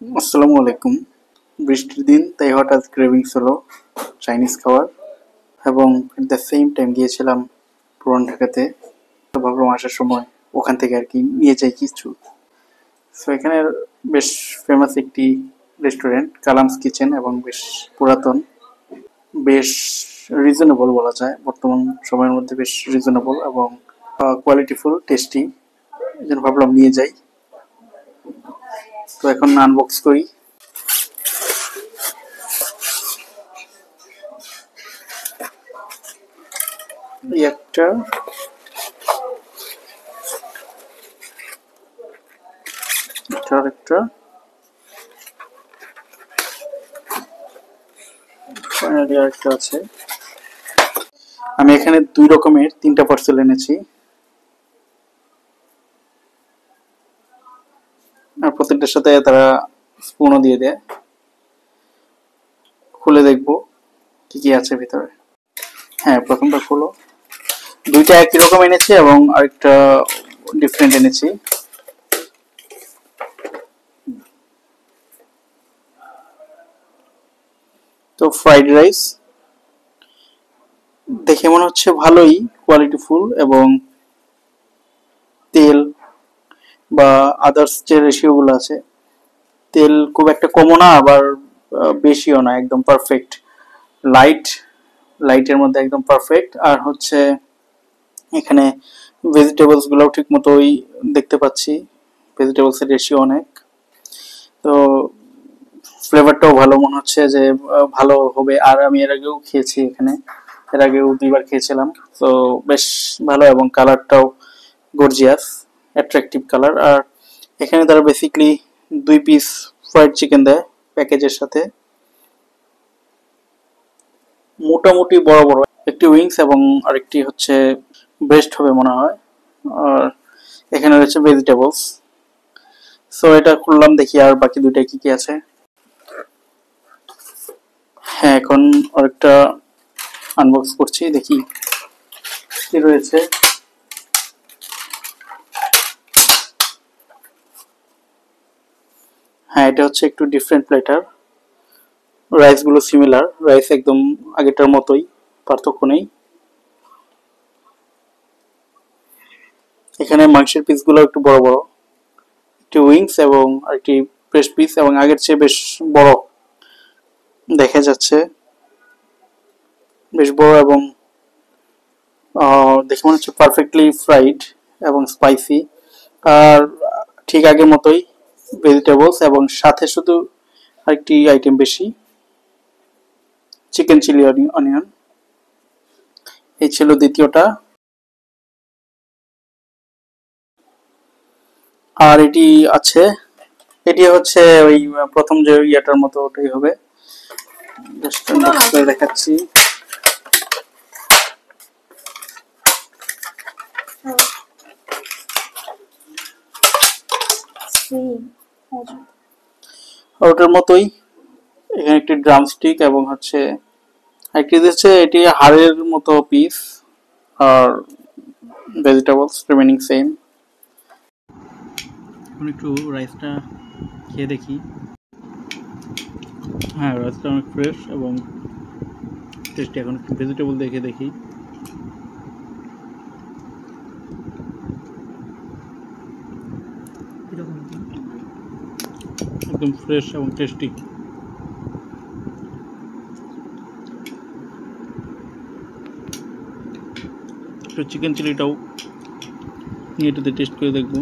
আসসালামু আলাইকুম। বৃষ্টির দিন তাই হঠাৎ ক্রেভিংস হলো চাইনিজ খাবার এবং এট দ্য সেম টাইম গিয়েছিলাম পুরান ঢাকাতে। তো ভাবলাম আসার সময় ওখান থেকে আর কি নিয়ে যাই কিছু। সো এখানে বেশ ফেমাস একটি রেস্টুরেন্ট কালামস কিচেন এবং বেশ পুরাতন, বেশ রিজনেবল বলা যায় বর্তমান সময়ের মধ্যে, বেশ রিজনেবল এবং কোয়ালিটিফুল টেস্টি। এই জন্য ভাবলাম নিয়ে যাই। তো এখন আনবক্স করি। এই একটা, আরেকটা, ফাইনালি আরেকটা আছে। আমি এখানে 2 রকমের 3টা পার্সেল এনেছি আর প্রত্যেকটার সাথে তারা স্পুনও দিয়ে দেয়। খুলে দেখবো কি কি আছে ভিতরে। হ্যাঁ, প্রথমটা খুলো। 2টা একই রকম এনেছি এবং আরেকটা ডিফারেন্ট এনেছি। তো ফ্রাইড রাইস দেখে মনে হচ্ছে ভালোই কোয়ালিটিফুল এবং তেল বা আদার্স যে রেশিওগুলো আছে, তেল খুব একটা কমও না আবার বেশিও না, একদম পারফেক্ট। লাইটের মধ্যে একদম পারফেক্ট। আর হচ্ছে এখানে ভেজিটেবলস গুলোও ঠিক মতোই দেখতে পাচ্ছি, ভেজিটেবলস এর রেশিও অনেক। তো ফ্লেভারটাও ভালো মনে হচ্ছে যে ভালো হবে। আর আমি এর আগেও খেয়েছি এখানে, এর আগেও 2বার খেয়েছিলাম। তো বেশ ভালো এবং কালারটাও গর্জিয়াস, অ্যাট্রাকটিভ কালার। আর এখানে তারা বেসিক্যালি 2 পিস ফ্রাইড চিকেন দেয় প্যাকেজের সাথে, মোটামুটি বড় বড়। একটি উইংস এবং আরেকটি হচ্ছে ব্রেস্ট হবে মনে হয়। আর এখানে রয়েছে ভেজিটেবলস। সো এটা খুললাম, দেখি আর বাকি 2টা কি কি আছে। হ্যাঁ, এখন আরেকটা আনবক্স করছি, দেখি কি রয়েছে। হ্যাঁ, এটা হচ্ছে একটু ডিফারেন্ট প্লেটার। রাইস গুলো সিমিলার, রাইস একদম আগেরটার মতোই, পার্থক্য নেই। এখানে মাংসের পিসগুলো একটু বড় বড়, একটি উইংস এবং আরেকটি ব্রেস্ট পিস এবং আগের চেয়ে বেশ বড় দেখা যাচ্ছে, বেশ বড় এবং দেখে মনে হচ্ছে পারফেক্টলি ফ্রাইড এবং স্পাইসি। আর ঠিক আগের মতোই ভেজিটেবলস এবং সাথে শুধু আরেকটি আইটেম বেশি, চিকেন চিলি অনিয়ন। এই ছিল দ্বিতীয়টা। আর এটি আছে, এটি হচ্ছে ওই প্রথম যে ইয়াটার মতো ওটাই হবে। জাস্ট আনবক্স করে দেখাচ্ছি। ওটার মতোই এখানে একটি ড্রামস্টিক এবং হচ্ছে একটি হচ্ছে এটি হাড়ের মতো পিস। আর ভেজিটেবলস রিমেনিং সেম। এখন একটু রাইসটা খেয়ে দেখি। হ্যাঁ, রাইসটা অনেক ফ্রেশ এবং টেস্টি। এখন একটু ভেজিটেবল দেখে দেখি। একদম ফ্রেশ এবং টেস্টি। একটু চিকেন চিলিটাও নিয়ে এটাতে টেস্ট করে দেখবো।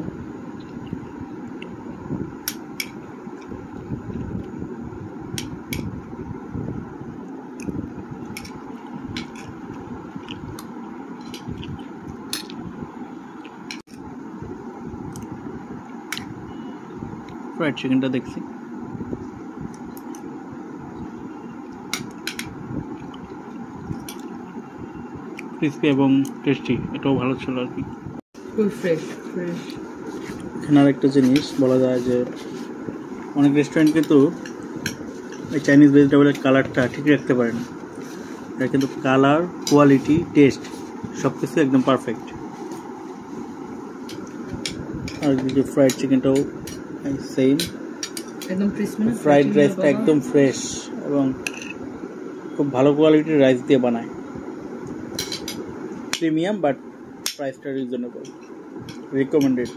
ফ্রাইড চিকেনটা দেখছি, ক্রিসপি এবং টেস্টি, এটাও ভালো ছিল আর কি। এখানে আরেকটা জিনিস বলা যায় যে অনেক রেস্টুরেন্ট কিন্তু এই চাইনিজ ভেজিটেবলের কালারটা ঠিক রাখতে পারে না, এটা কিন্তু কালার, কোয়ালিটি, টেস্ট সব কিছু একদম পারফেক্ট। আর যে ফ্রাইড চিকেনটাও সেম, একদম ক্রিসপি না, ফ্রাইড রাইসটা একদম ফ্রেশ এবং খুব ভালো কোয়ালিটির রাইস দিয়ে বানায়। প্রিমিয়াম বাট প্রাইসটা রিজনেবল, রিকমেন্ডেড।